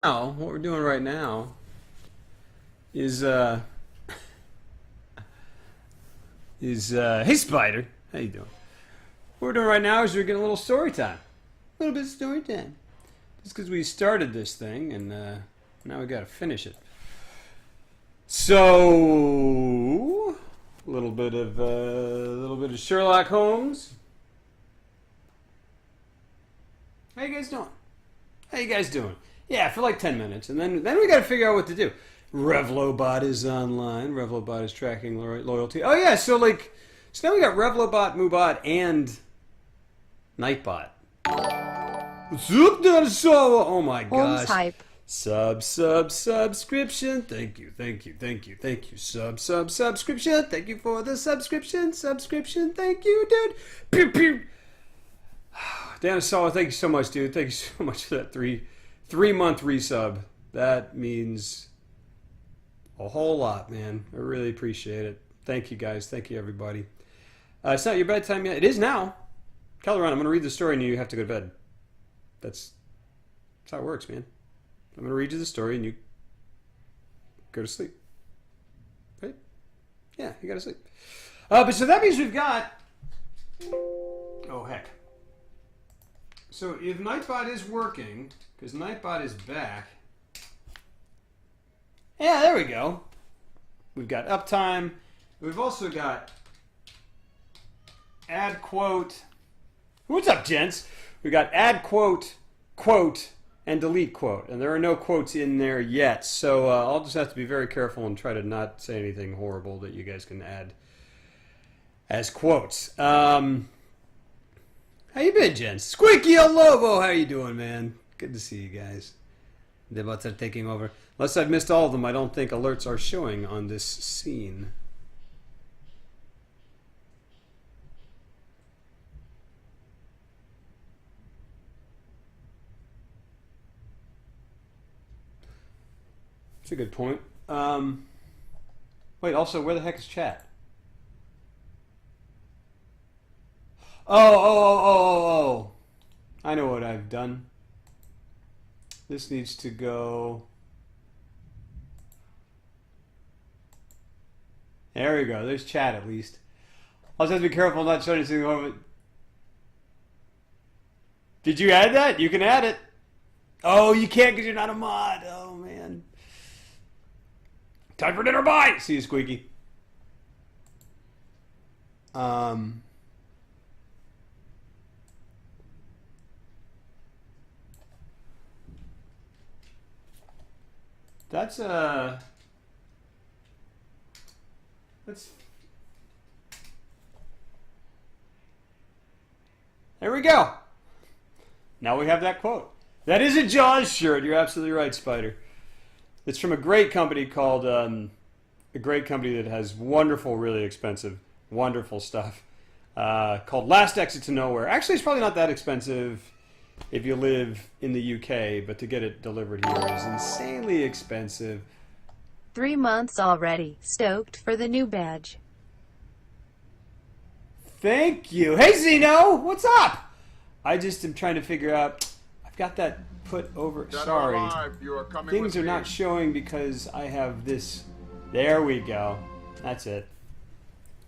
Now, what we're doing right now is hey Spider, how you doing? What we're doing right now is we're getting a little story time, a little bit of story time. Just because we started this thing and now we got to finish it. So a little bit of Sherlock Holmes. How you guys doing? How you guys doing? Yeah, for like 10 minutes, and then we got to figure out what to do. Revlobot is online. Revlobot is tracking loyalty. Oh yeah, so now we got Revlobot, Mubot, and Nightbot. What's up, dinosaur? Oh my Holmes gosh. hype. Subscription. Thank you. Subscription. Thank you for the subscription. Thank you, dude. Pew pew. Dinosaur, thank you so much, dude. Thank you so much for that three-month resub. That means a whole lot, man. I really appreciate it. Thank you, guys. Thank you, everybody. It's not your bedtime yet. It is now. Kelleron, I'm going to read the story and you have to go to bed. That's how it works, man. I'm going to read you the story and you go to sleep. Right? Yeah, you got to sleep. But so that means we've got... Oh, heck. So if Nightbot is working, because Nightbot is back... Yeah, there we go. We've got uptime. We've also got add quote. What's up, gents? We've got add quote, and delete quote. And there are no quotes in there yet. So I'll just have to be very careful and try to not say anything horrible that you guys can add as quotes. How you been, gents? Squeaky Lobo, how you doing, man? Good to see you guys. The bots are taking over. Unless I've missed all of them, I don't think alerts are showing on this scene. That's a good point. Wait, also, where the heck is chat? Oh. I know what I've done. This needs to go... There we go. There's chat at least. I'll just have to be careful not showing anything over. Did you add that? You can add it. Oh, you can't because you're not a mod. Oh, man. Time for dinner. Bye. See you, Squeaky. That's there we go. Now we have that quote. That is a Jaws shirt. You're absolutely right, Spider. It's from a great company called a great company that has wonderful, really expensive, wonderful stuff called Last Exit to Nowhere. Actually, it's probably not that expensive if you live in the UK, but to get it delivered here is insanely expensive. 3 months already. Stoked for the new badge. Thank you. Hey, Zeno! What's up? I just am trying to figure out... I've got that put over... Sorry. Things are not showing because I have this... There we go. That's it.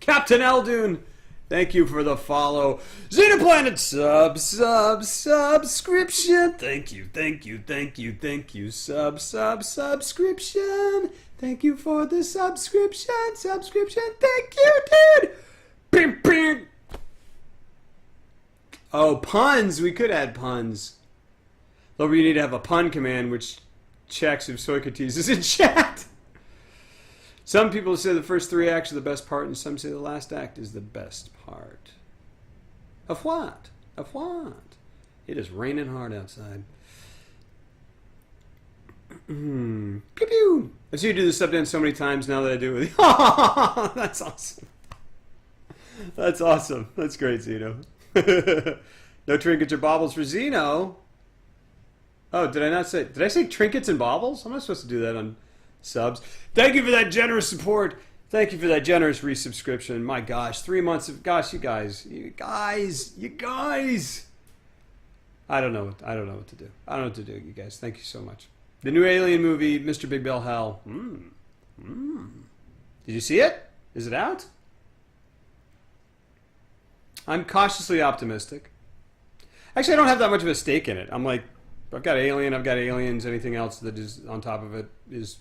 Captain Eldoon! Thank you for the follow. Xenoplanet subscription. Thank you. Subscription. Thank you for the subscription. Thank you, dude. Bing, bing. Oh, puns. We could add puns. Though we need to have a pun command which checks if Socrates is in chat. Some people say the first 3 acts are the best part, and some say the last act is the best part. Of what? It is raining hard outside. Pew pew. I've seen you do this stuff dance so many times now that I do it with you. That's awesome. That's great, Zeno. No trinkets or baubles for Zeno. Oh, did I say trinkets and baubles? I'm not supposed to do that on subs. Thank you for that generous support. Thank you for that generous resubscription. My gosh, 3 months of... Gosh, you guys. I don't know what to do. You guys. Thank you so much. The new Alien movie, Mr. Big Bell Hell. Did you see it? Is it out? I'm cautiously optimistic. Actually, I don't have that much of a stake in it. I'm like, I've got Alien, I've got Aliens. Anything else that is on top of it is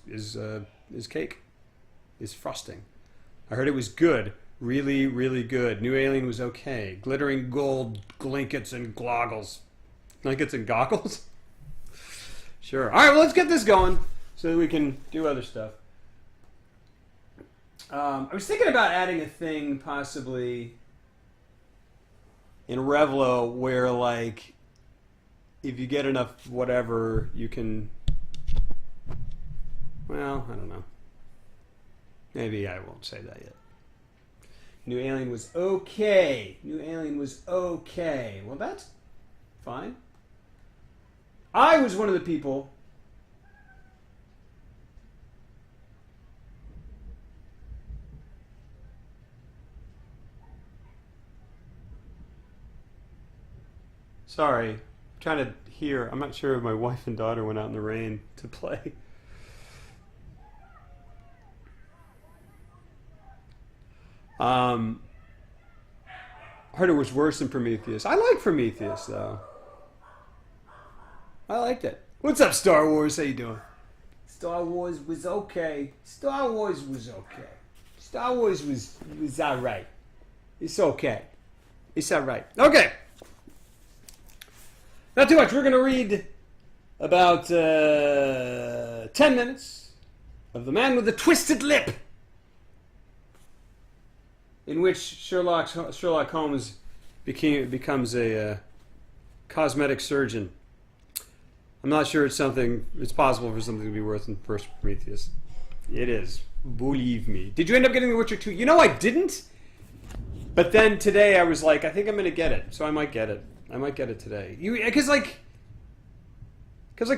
cake, is frosting. I heard it was good, really, really good. New Alien was okay. Glittering gold blankets and goggles. Blankets and goggles? Sure. All right, well, let's get this going so that we can do other stuff. I was thinking about adding a thing possibly in Revlo where, like, if you get enough whatever, you can... Well, I don't know. Maybe I won't say that yet. New Alien was okay. New Alien was okay. Well, that's fine. I was one of the people... Sorry, I'm trying to hear. I'm not sure if my wife and daughter went out in the rain to play. Heard it was worse than Prometheus. I like Prometheus though. I liked it. What's up, Star Wars? How you doing? Star Wars was okay. Star Wars was okay. Star Wars was alright. It's okay. It's alright. Okay. Not too much. We're going to read about 10 minutes of The Man with the Twisted Lip, in which Sherlock Holmes becomes a cosmetic surgeon. I'm not sure it's possible for something to be worse than First Prometheus. It is. Believe me. Did you end up getting The Witcher 2? You know I didn't. But then today I was like, I think I'm going to get it. So I might get it. I might get it today. Because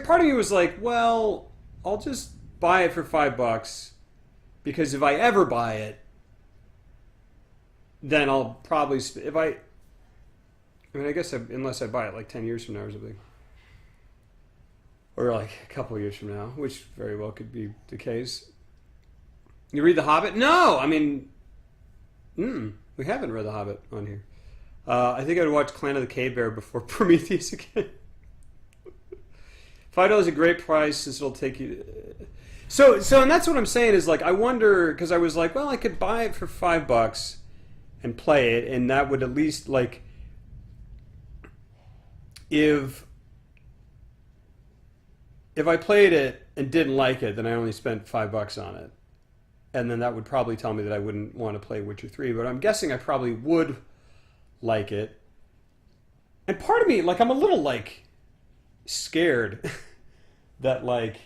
part of me was like, well, I'll just buy it for $5 because if I ever buy it, then I'll probably I guess unless I buy it like 10 years from now or something, or like a couple years from now, which very well could be the case. You read The Hobbit? No, I mean, we haven't read The Hobbit on here. I think I'd watch Clan of the Cave Bear before Prometheus again. $5 is a great price since it'll take you... So, and that's what I'm saying is, like, I wonder, because I was like, well, I could buy it for $5 and play it, and that would at least, like, if I played it and didn't like it, then I only spent $5 on it. And then that would probably tell me that I wouldn't want to play Witcher 3, but I'm guessing I probably would like it. And part of me, like, I'm a little, like, scared that, like,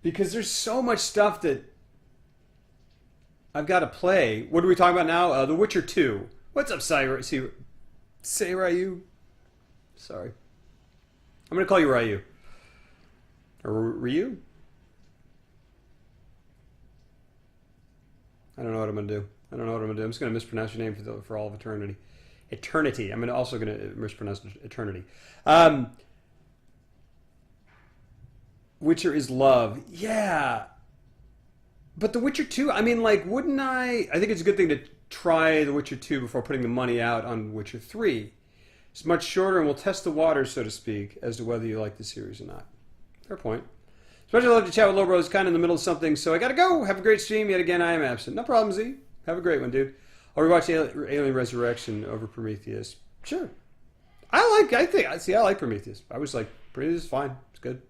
because there's so much stuff that I've got to play. What are we talking about now? The Witcher 2. What's up, Say Ryu? Sorry. I'm going to call you Ryu. Or Ryu? I don't know what I'm going to do. I'm just going to mispronounce your name for all of eternity. Eternity. I'm also going to mispronounce eternity. Witcher is love. Yeah. But The Witcher 2, I mean, like, wouldn't I think it's a good thing to try The Witcher 2 before putting the money out on Witcher 3. It's much shorter and will test the waters, so to speak, as to whether you like the series or not. Fair point. Especially love to chat with Lobro. It's kind of in the middle of something, so I gotta go. Have a great stream. Yet again, I am absent. No problem, Z. Have a great one, dude. I'll rewatch Alien Resurrection over Prometheus. Sure. I like Prometheus. I was like, Prometheus is fine. It's good.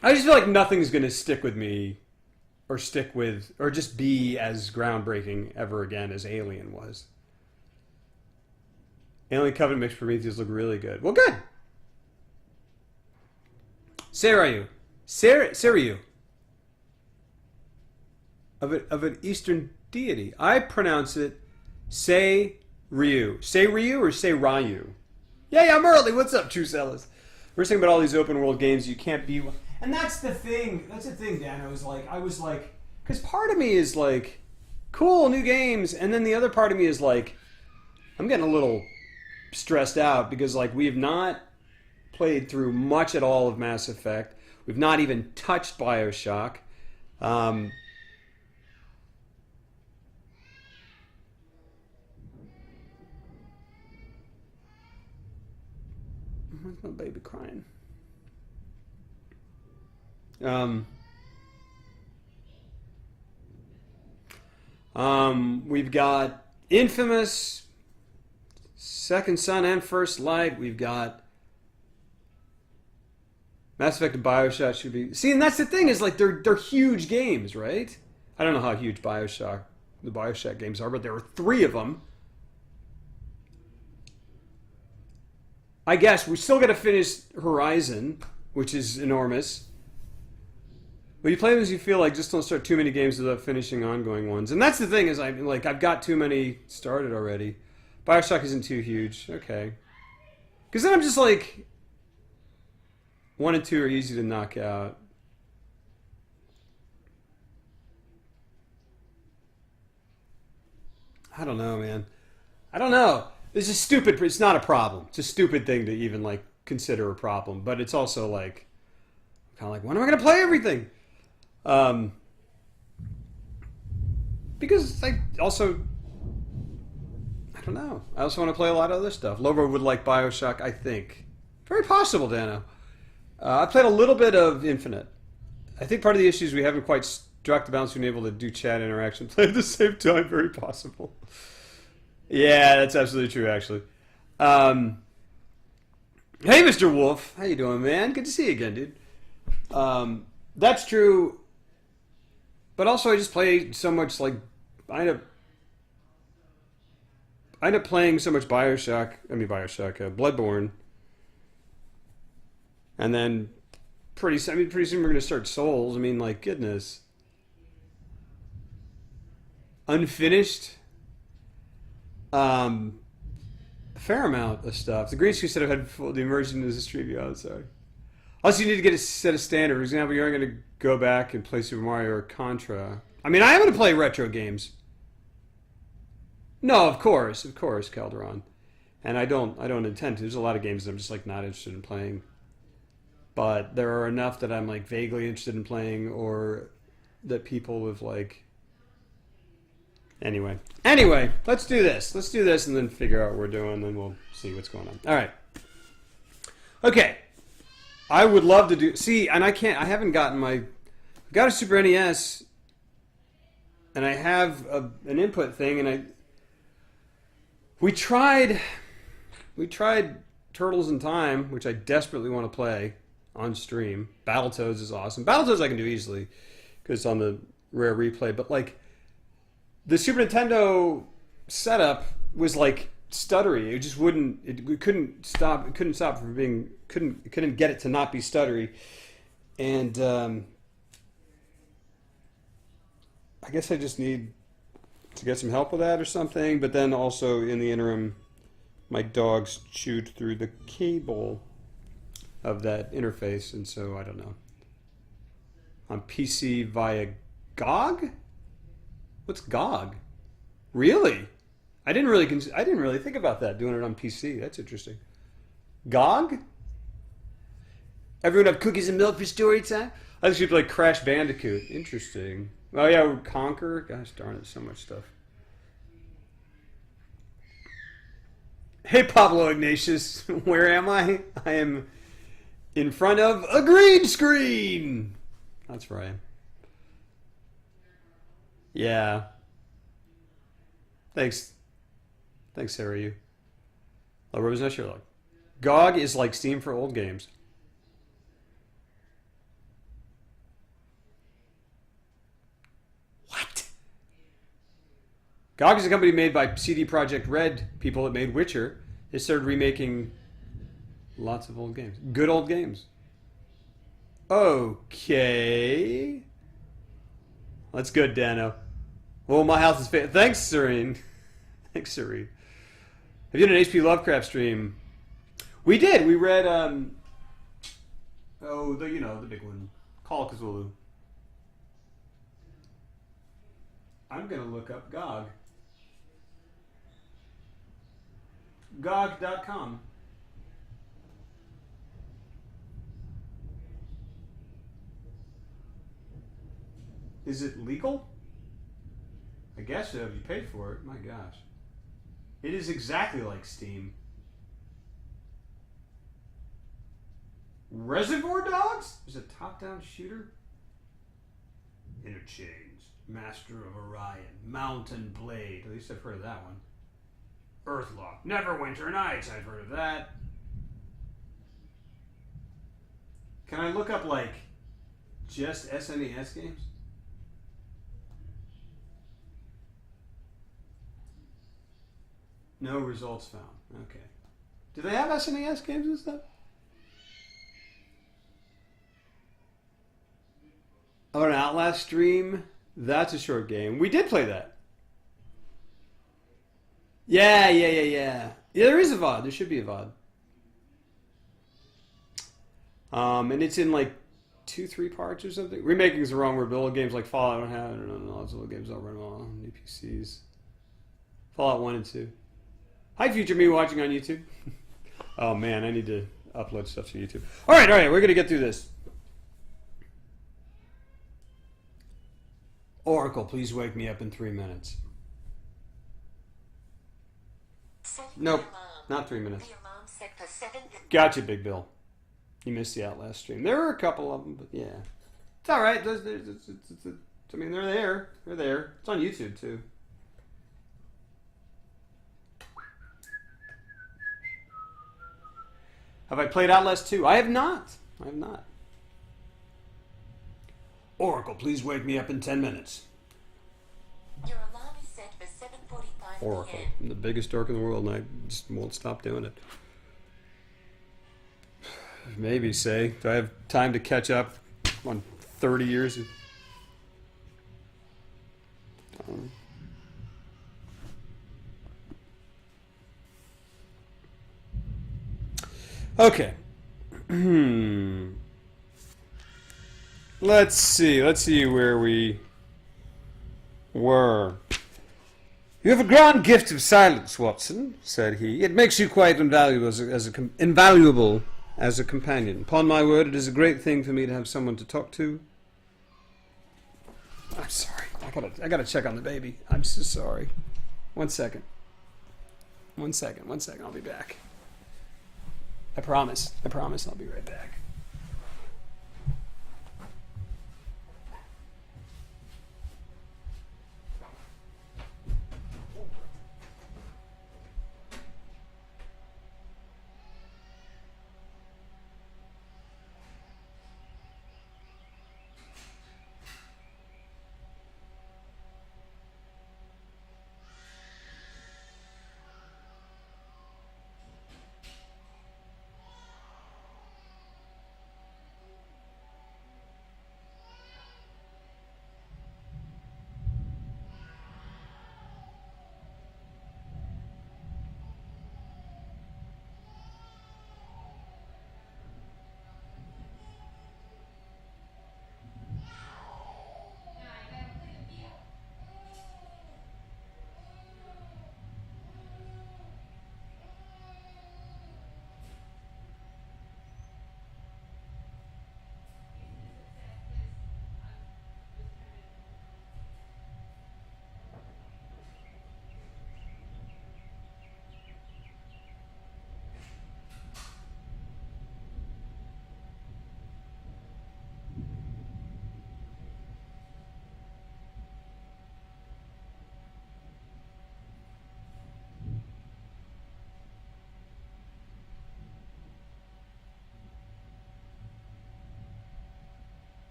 I just feel like nothing's gonna stick with me or just be as groundbreaking ever again as Alien was. Alien Covenant makes Prometheus look really good. Well, good. Serayu. Of an Eastern deity. I pronounce it Say-Ryu. Say-Ryu or Say-Ryu? Yeah, I'm early. What's up, True Sellers? We're saying about all these open world games you can't be... And that's the thing. That's the thing, Dan. I was like... Because part of me is like, cool, new games. And then the other part of me is like, I'm getting a little stressed out because, like, we have not played through much at all of Mass Effect. We've not even touched Bioshock. Where's my baby crying? We've got Infamous, Second Son, and First Light. We've got Mass Effect and Bioshock should be. See, and that's the thing is like they're huge games, right? I don't know how huge the Bioshock games are, but there were 3 of them. I guess we still got to finish Horizon, which is enormous. But you play them as you feel like, just don't start too many games without finishing ongoing ones. And that's the thing is I've got too many started already. Bioshock isn't too huge. Okay. Because then I'm just like 1 and 2 are easy to knock out. I don't know, man. I don't know. This is stupid. It's not a problem. It's a stupid thing to even like consider a problem. But it's also like kind of like, when am I going to play everything? Because I also, I don't know. I also want to play a lot of other stuff. Lover would like Bioshock, I think. Very possible, Dano. I played a little bit of Infinite. I think part of the issue is we haven't quite struck the balance being able to do chat interaction play at the same time. Very possible. Yeah, that's absolutely true, actually. Hey, Mr. Wolf. How you doing, man? Good to see you again, dude. That's true. But also, I just play so much, like, I end up playing so much Bloodborne. And then pretty soon we're going to start Souls. I mean, like, goodness. Unfinished. A fair amount of stuff. The green screen said I've had the immersion as a stream. Yeah, I'm sorry. Also, you need to get a set of standard. For example, you're going to go back and play Super Mario or Contra. I mean, I am going to play retro games. No, of course, Calderon. And I don't intend to. There's a lot of games that I'm just like not interested in playing. But there are enough that I'm like vaguely interested in playing, or that people have like. Anyway, let's do this. Let's do this and then figure out what we're doing, and then we'll see what's going on. All right. Okay. I would love to do. See, and I haven't gotten my. I've got a Super NES, and I have an input thing, and we tried Turtles in Time, which I desperately want to play on stream. Battletoads is awesome. Battletoads I can do easily because it's on the rare replay, but like. The Super Nintendo setup was like stuttery. It just wouldn't. It couldn't stop. It couldn't stop from being. Couldn't get it to not be stuttery. And I guess I just need to get some help with that or something. But then also in the interim, my dogs chewed through the cable of that interface, and so I don't know. On PC via GOG. What's GOG? Really? I didn't really think about that, doing it on PC. That's interesting. GOG? Everyone have cookies and milk for story time? I think she'd play Crash Bandicoot. Interesting. Oh yeah, Conquer. Gosh darn it, so much stuff. Hey Pablo Ignatius, where am I? I am in front of a green screen. That's where I am. Yeah. Thanks, Sarah. You. Oh, where was that Sherlock? GOG is like Steam for old games. What? GOG is a company made by CD Projekt Red, people that made Witcher. They started remaking lots of old games. Good old games. Okay. That's good, Dano. Well, my house is thanks, Serene. Thanks, Serene. Have you done an H.P. Lovecraft stream? We did. We read, the big one. Call of Cthulhu. I'm going to look up GOG. GOG.com. Is it legal? I guess so if you pay for it. My gosh. It is exactly like Steam. Reservoir Dogs? Is a top-down shooter? Interchange. Master of Orion. Mountain Blade. At least I've heard of that one. Earthlock. Neverwinter Nights. I've heard of that. Can I look up, like, just SNES games? No results found. Okay. Do they have SNES games and stuff? Oh, an Outlast stream? That's a short game. We did play that. Yeah. Yeah, there is a VOD. There should be a VOD. And it's in like 2-3 parts or something. Remaking is the wrong word, but old games like Fallout don't have it. I don't know. Lots of old games don't run well on new PCs. Fallout 1 and 2. Hi, future me watching on YouTube. Oh man, I need to upload stuff to YouTube. All right, we're gonna get through this. Oracle, please wake me up in 3 minutes. Nope, not 3 minutes. Gotcha, Big Bill. You missed the Outlast stream. There were a couple of them, but yeah. It's alright. I mean, they're there. They're there. It's on YouTube, too. Have I played Outlast 2? I have not. Oracle, please wake me up in 10 minutes. Your alarm is set for 7:45 Oracle. p.m. I'm the biggest dork in the world, and I just won't stop doing it. Maybe, say. Do I have time to catch up on 30 years? Okay. Let's see where we were. You have a grand gift of silence, Watson, said he. It makes you quite invaluable invaluable as a companion. Upon my word, it is a great thing for me to have someone to talk to. I'm sorry. I gotta check on the baby. I'm so sorry. One second. I'll be back. I promise I'll be right back.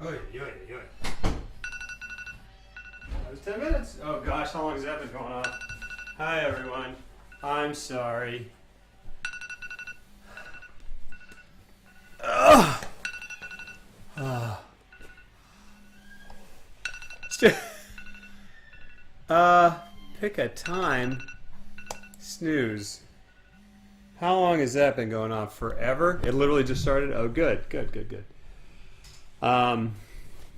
That was 10 minutes. Oh gosh, how long has that been going on? Hi everyone. I'm sorry. Pick a time. Snooze. How long has that been going on? Forever? It literally just started? Oh, good.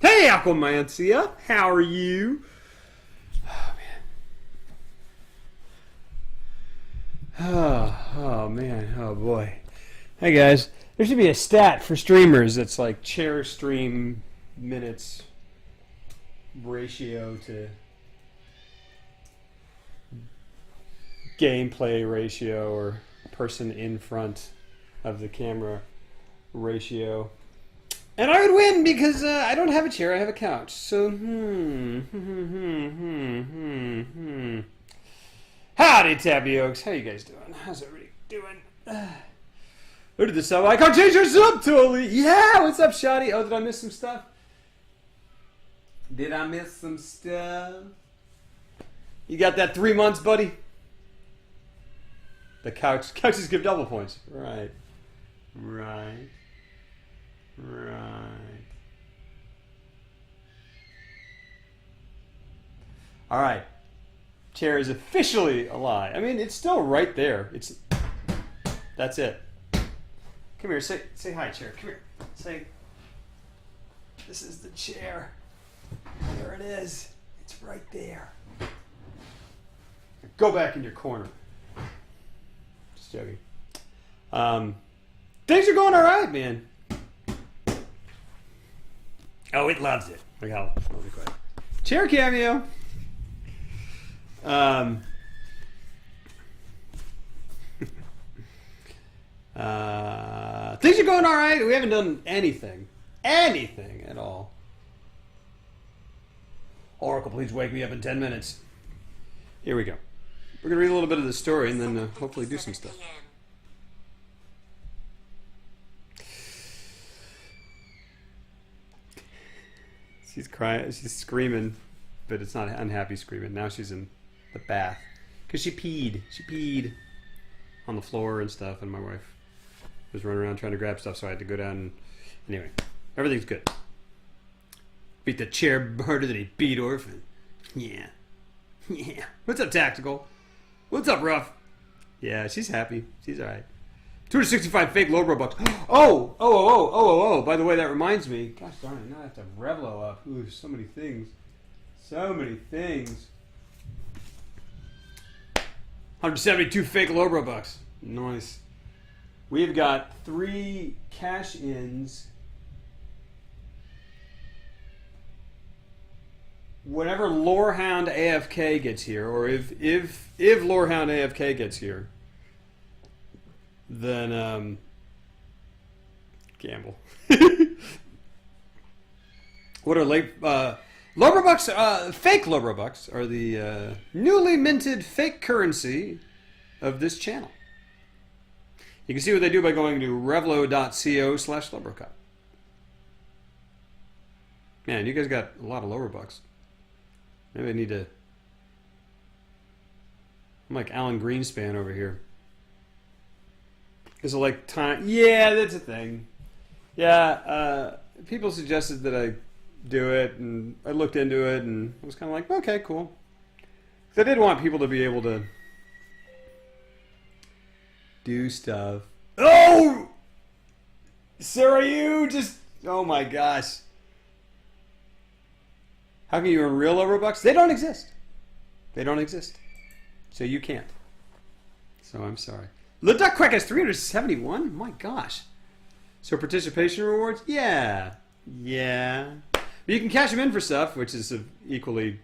Hey, Aquamancia. How are you? Oh, man. Oh, boy. Hey, guys. There should be a stat for streamers that's like chair stream minutes ratio to gameplay ratio or person in front of the camera ratio. And I would win because I don't have a chair, I have a couch. So, Howdy, Tapiokes. How you guys doing? How's everybody doing? Who did the sub icon change your sub totally? Yeah, what's up, Shoddy? Oh, did I miss some stuff? You got that 3 months, buddy? The couches give double points. Right. All right. Chair is officially a lie. I mean, it's still right there. That's it. Come here. Say hi, chair. Come here. Say. This is the chair. There it is. It's right there. Go back in your corner. Just joking. Things are going all right, man. Oh, it loves it. Look how. Let me quiet. Chair cameo. Things are going all right. We haven't done anything at all. Oracle, please wake me up in 10 minutes. Here we go. We're gonna read a little bit of the story and then hopefully do some stuff. She's crying. She's screaming, but it's not unhappy screaming. Now she's in the bath because she peed. She peed on the floor and stuff, and my wife was running around trying to grab stuff, so I had to go down. And anyway, everything's good. Beat the chair harder than he beat Orphan. Yeah. What's up, Tactical? What's up, Ruff? Yeah, she's happy. She's all right. 265 fake low bucks. Oh. By the way, that reminds me. Gosh darn it, now I have to have Revlo up. Ooh, so many things. 172 fake low bucks. Nice. We've got 3 cash-ins. Whenever Lorehound AFK gets here, or if Lorehound AFK gets here, then gamble. What are late Lobrobucks? Fake Lobrobucks are the newly minted fake currency of this channel. You can see what they do by going to revlo.co/Lobrocup. Man, you guys got a lot of Lobrobucks. Maybe I need to. I'm like Alan Greenspan over here. Is it like time? Yeah, that's a thing. Yeah, people suggested that I do it, and I looked into it, and I was kind of like, okay, cool. 'Cause I did want people to be able to do stuff. Oh! Sarah, you just... Oh my gosh. How can you earn real Robux? They don't exist. They don't exist. So you can't. So I'm sorry. The Duck Quack has 371? My gosh. So participation rewards? Yeah. But you can cash them in for stuff, which is of equally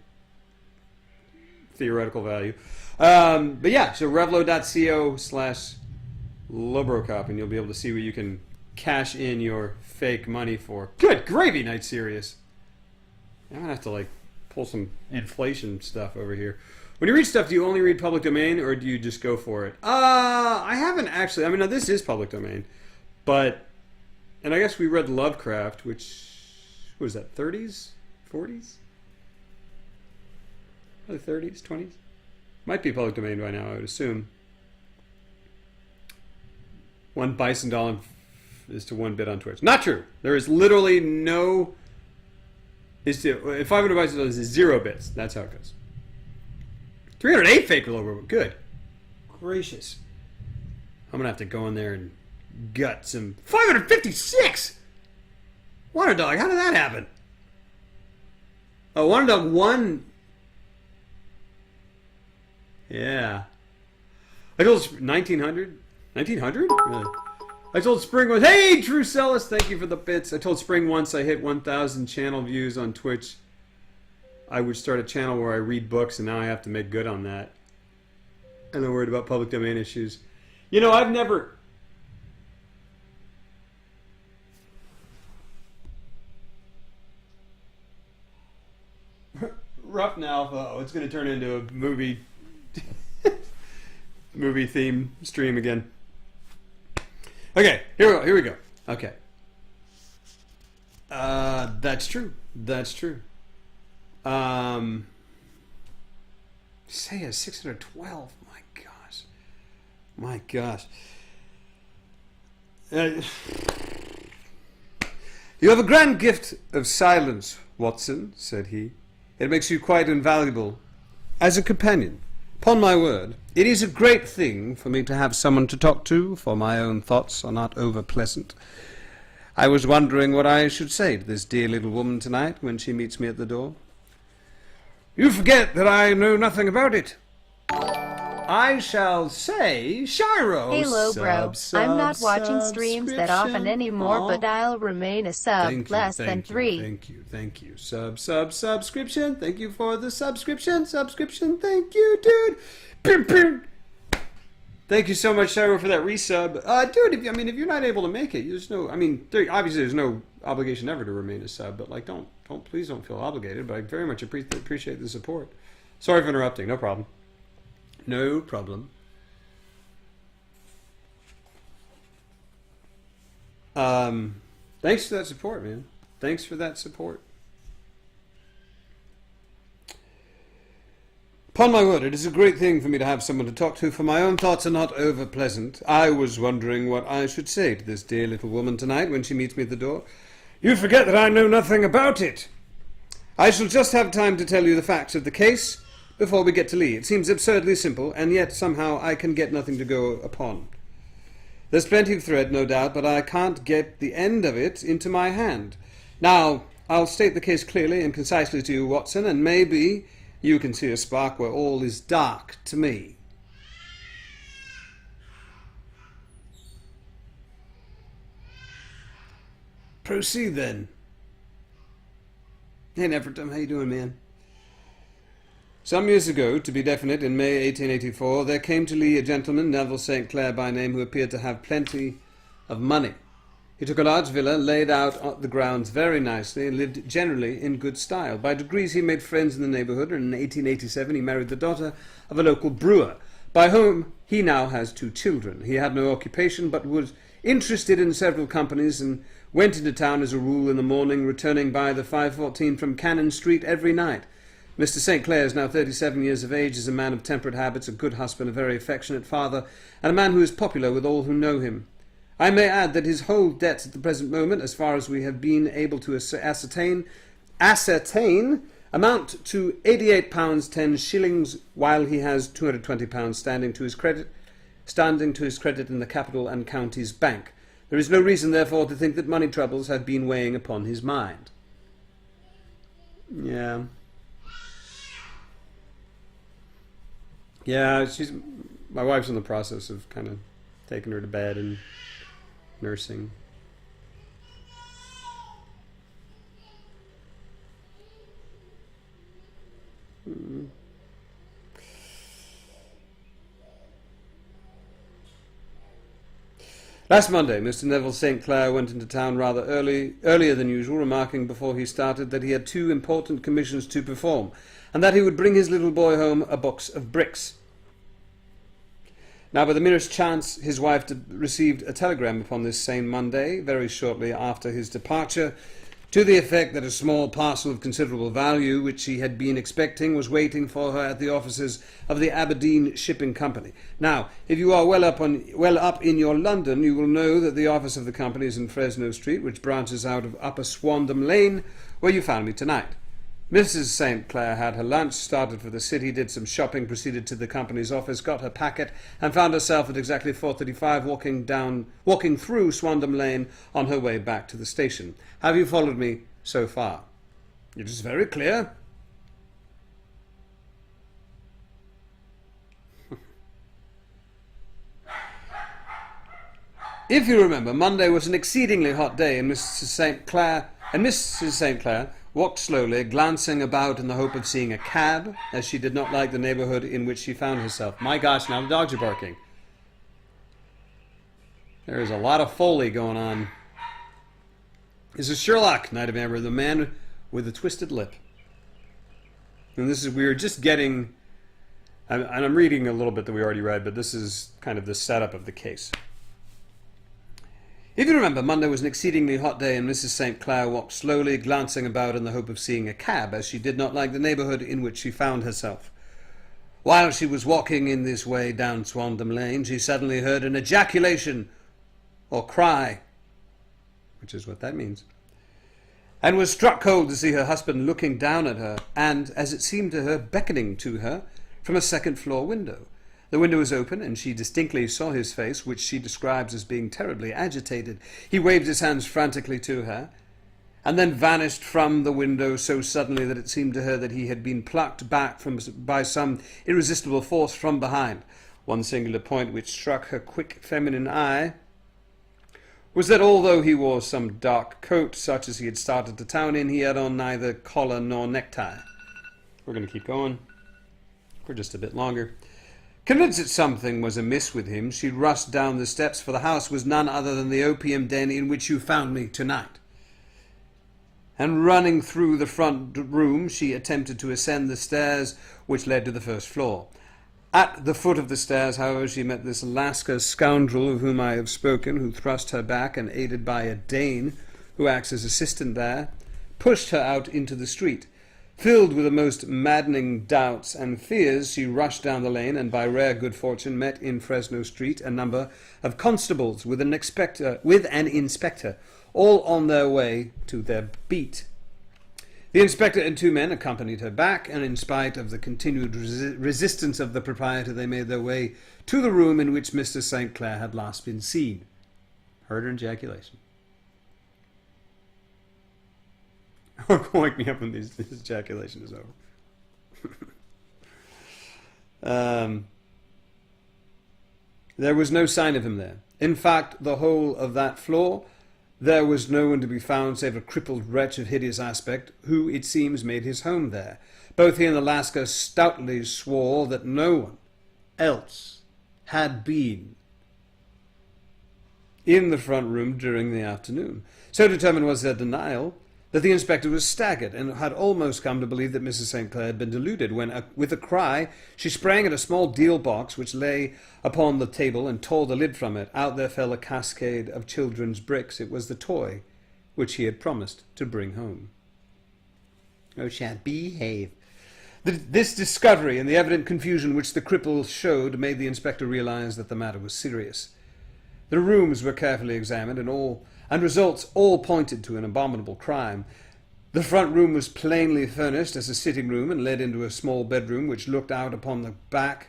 theoretical value. But yeah, so revlo.co/Lobrocop, and you'll be able to see what you can cash in your fake money for. Good gravy, Night Serious. I'm going to have to like pull some inflation stuff over here. When you read stuff, do you only read public domain, or do you just go for it? I haven't actually. I mean, now this is public domain, but, and I guess we read Lovecraft, which what was that, 30s? 40s? Early 30s, 20s? Might be public domain by now, I would assume. 1 bison dollar is to 1 bit on Twitch. Not true. There is literally no... 500 bison dollars is 0 bits. That's how it goes. 308 fake logo. Good gracious. I'm going to have to go in there and gut some... 556! Wonder Dog, how did that happen? Oh, Wonder Dog 1... Yeah. I told 1900? 1900? Really? I told Spring once, hey, Drew Sellis, thank you for the bits. I told Spring once I hit 1,000 channel views on Twitch, I would start a channel where I read books, and now I have to make good on that. And I'm worried about public domain issues. You know, I've never... Rough now, oh, it's going to turn into a movie theme stream again. Okay, here we go. Okay. That's true. That's true. Say a 612. My gosh. My gosh. You have a grand gift of silence, Watson, said he. It makes you quite invaluable as a companion. Upon my word, it is a great thing for me to have someone to talk to, for my own thoughts are not over pleasant. I was wondering what I should say to this dear little woman tonight when she meets me at the door. You forget that I know nothing about it. I shall say, Shiro. Hello, bro. I'm not watching streams that often subscription. anymore, Aw. but I'll remain a sub. Thank you, Less than thank you, 3. Thank you. Subscription. Thank you for the subscription. Thank you, dude. Pim, pim. Thank you so much, Shiro, for that resub. Dude, if you're not able to make it, there's no, obviously there's no obligation ever to remain a sub, but like, please don't feel obligated, but I very much appreciate the support. Sorry for interrupting, no problem. No problem. Thanks for that support, man. Thanks for that support. Upon my word, it is a great thing for me to have someone to talk to, for my own thoughts are not over pleasant. I was wondering what I should say to this dear little woman tonight when she meets me at the door. You forget that I know nothing about it. I shall just have time to tell you the facts of the case before we get to Lee. It seems absurdly simple, and yet somehow I can get nothing to go upon. There's plenty of thread, no doubt, but I can't get the end of it into my hand. Now, I'll state the case clearly and concisely to you, Watson, and maybe you can see a spark where all is dark to me. Proceed, then. Hey, Nefertum, how you doing, man? Some years ago, to be definite, in May 1884, there came to Lee a gentleman, Neville St. Clair by name, who appeared to have plenty of money. He took a large villa, laid out the grounds very nicely, and lived generally in good style. By degrees he made friends in the neighbourhood, and in 1887 he married the daughter of a local brewer, by whom he now has 2 children. He had no occupation, but was interested in several companies, and went into town as a rule in the morning, returning by the 5:14 from Cannon Street every night. Mr. St. Clair is now 37 years of age, is a man of temperate habits, a good husband, a very affectionate father, and a man who is popular with all who know him. I may add that his whole debts at the present moment, as far as we have been able to ascertain, amount to £88 10 shillings, while he has £220 standing to his credit in the capital and county's bank. There is no reason, therefore, to think that money troubles have been weighing upon his mind. Yeah. Yeah, my wife's in the process of kind of taking her to bed and nursing. Last Monday, Mr. Neville St. Clair went into town rather earlier than usual, remarking before he started that he had 2 important commissions to perform, and that he would bring his little boy home a box of bricks. Now, by the merest chance, his wife received a telegram upon this same Monday, very shortly after his departure, to the effect that a small parcel of considerable value, which she had been expecting, was waiting for her at the offices of the Aberdeen Shipping Company. Now, if you are well up in your London, you will know that the office of the company is in Fresno Street, which branches out of Upper Swandam Lane, where you found me tonight. Mrs. St. Clair had her lunch, started for the city, did some shopping, proceeded to the company's office, got her packet, and found herself at exactly 4:35 walking through Swandam Lane on her way back to the station. Have you followed me so far? It is very clear. If you remember, Monday was an exceedingly hot day, and Mrs. St. Clair walked slowly, glancing about in the hope of seeing a cab, as she did not like the neighbourhood in which she found herself. My gosh, now the dogs are barking. There is a lot of Foley going on. This is Sherlock, Knight of Amber, the man with a twisted lip. And we were just getting, and I'm reading a little bit that we already read, but this is kind of the setup of the case. If you remember, Monday was an exceedingly hot day, and Mrs. St. Clair walked slowly, glancing about in the hope of seeing a cab, as she did not like the neighbourhood in which she found herself. While she was walking in this way down Swandam Lane, she suddenly heard an ejaculation, or cry, which is what that means, and was struck cold to see her husband looking down at her, and, as it seemed to her, beckoning to her from a second-floor window. The window was open, and she distinctly saw his face, which she describes as being terribly agitated. He waved his hands frantically to her, and then vanished from the window so suddenly that it seemed to her that he had been plucked back by some irresistible force from behind. One singular point which struck her quick feminine eye was that although he wore some dark coat, such as he had started to town in, he had on neither collar nor necktie. We're going to keep going for just a bit longer. Convinced that something was amiss with him, she rushed down the steps, for the house was none other than the opium den in which you found me tonight. And running through the front room, she attempted to ascend the stairs which led to the first floor. At the foot of the stairs, however, she met this Alaska scoundrel of whom I have spoken, who thrust her back, and aided by a Dane, who acts as assistant there, pushed her out into the street. Filled with the most maddening doubts and fears, she rushed down the lane, and by rare good fortune met in Fresno Street a number of constables with an inspector, all on their way to their beat. The inspector and two men accompanied her back, and in spite of the continued resistance of the proprietor, they made their way to the room in which Mr. St. Clair had last been seen. Heard her ejaculation. Wake me up when this ejaculation is over. There was no sign of him there. In fact, the whole of that floor, there was no one to be found save a crippled wretch of hideous aspect, who, it seems, made his home there. Both he and Alaska stoutly swore that no one else had been in the front room during the afternoon. So determined was their denial that the inspector was staggered, and had almost come to believe that Mrs. St. Clair had been deluded, when, with a cry, she sprang at a small deal box which lay upon the table, and tore the lid from it. Out there fell a cascade of children's bricks. It was the toy which he had promised to bring home. Oh, shan't behave. This discovery, and the evident confusion which the cripple showed, made the inspector realize that the matter was serious. The rooms were carefully examined, and results all pointed to an abominable crime. The front room was plainly furnished as a sitting room, and led into a small bedroom which looked out upon the back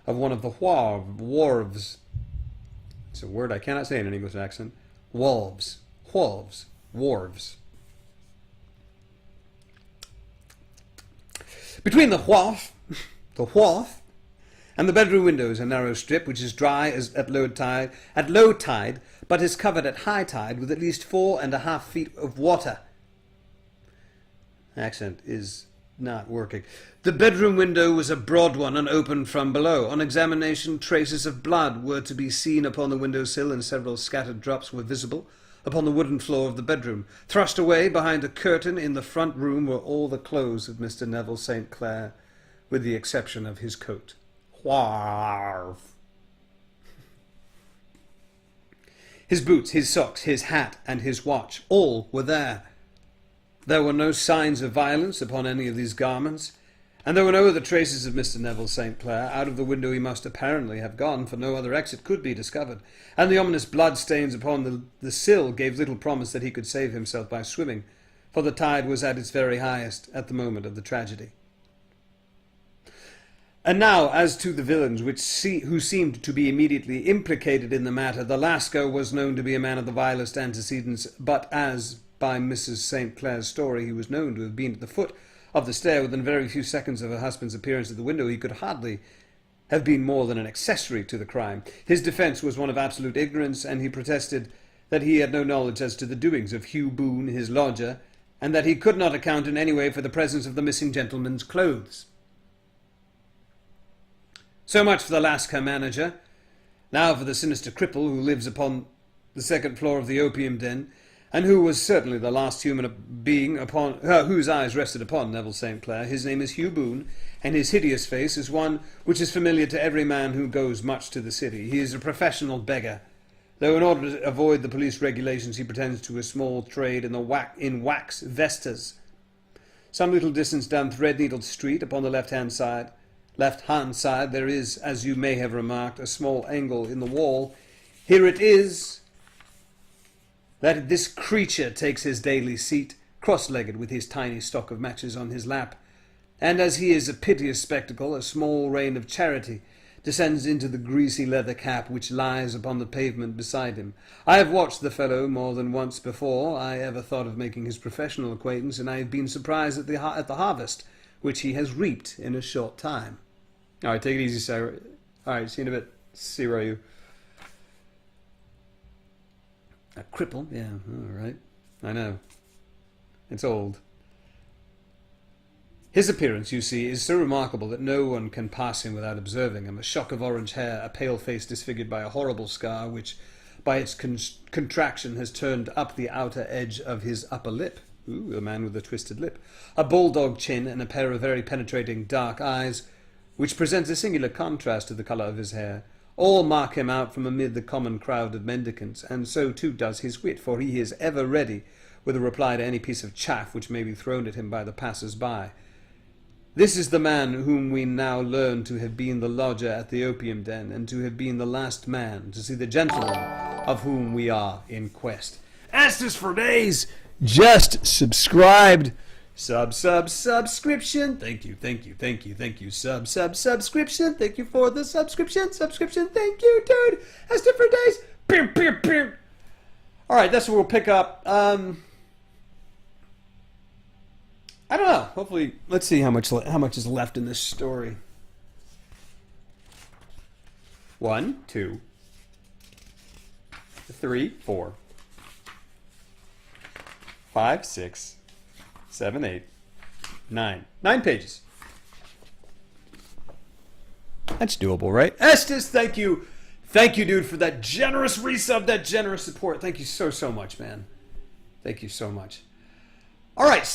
of one of the wharves. It's a word I cannot say in an English accent. Wharves. Between the wharf, and the bedroom window is a narrow strip which is dry as at low tide, but is covered at high tide with at least 4.5 feet of water. Accent is not working. The bedroom window was a broad one and opened from below. On examination, traces of blood were to be seen upon the windowsill, and several scattered drops were visible upon the wooden floor of the bedroom. Thrust away behind a curtain in the front room were all the clothes of Mr. Neville St. Clair, with the exception of his coat. Wharf. His boots, his socks, his hat, and his watch, all were there. There were no signs of violence upon any of these garments, and there were no other traces of Mr. Neville St. Clair. Out of the window he must apparently have gone, for no other exit could be discovered, and the ominous blood stains upon the sill gave little promise that he could save himself by swimming, for the tide was at its very highest at the moment of the tragedy. And now, as to the villains who seemed to be immediately implicated in the matter, the Lascar was known to be a man of the vilest antecedents, but as, by Mrs. St. Clair's story, he was known to have been at the foot of the stair within a very few seconds of her husband's appearance at the window, he could hardly have been more than an accessory to the crime. His defence was one of absolute ignorance, and he protested that he had no knowledge as to the doings of Hugh Boone, his lodger, and that he could not account in any way for the presence of the missing gentleman's clothes. So much for the Lascar manager. Now for the sinister cripple who lives upon the second floor of the opium den, and who was certainly the last human being upon whose eyes rested upon Neville St. Clair. His name is Hugh Boone, and his hideous face is one which is familiar to every man who goes much to the city. He is a professional beggar, though in order to avoid the police regulations he pretends to a small trade in wax vestas. Some little distance down Threadneedle Street, upon the left-hand side, there is, as you may have remarked, a small angle in the wall. Here it is that this creature takes his daily seat, cross-legged with his tiny stock of matches on his lap, and as he is a piteous spectacle, a small rain of charity descends into the greasy leather cap which lies upon the pavement beside him. I have watched the fellow more than once before I ever thought of making his professional acquaintance, and I have been surprised at the harvest which he has reaped in a short time. All right, take it easy, sir. All right, see you in a bit. See where are you? A cripple? Yeah, all right. I know. It's old. His appearance, you see, is so remarkable that no one can pass him without observing him. A shock of orange hair, a pale face disfigured by a horrible scar, which, by its contraction, has turned up the outer edge of his upper lip. Ooh, a man with a twisted lip. A bulldog chin and a pair of very penetrating dark eyes, which presents a singular contrast to the colour of his hair. All mark him out from amid the common crowd of mendicants, and so too does his wit, for he is ever ready with a reply to any piece of chaff which may be thrown at him by the passers-by. This is the man whom we now learn to have been the lodger at the opium den, and to have been the last man to see the gentleman of whom we are in quest. Estes for days! Just subscribed! Subscription! Thank you. Subscription! Thank you for the subscription! Thank you, dude! Estes for days! Pew! Alright, that's where we'll pick up. I don't know. Hopefully, let's see how much is left in this story. 1, 2, 3, 4, 5, 6, 7, 8, 9. 9 pages. That's doable, right? Estes, thank you. Thank you, dude, for that generous resub, that generous support. Thank you so much, man. Thank you so much. All right.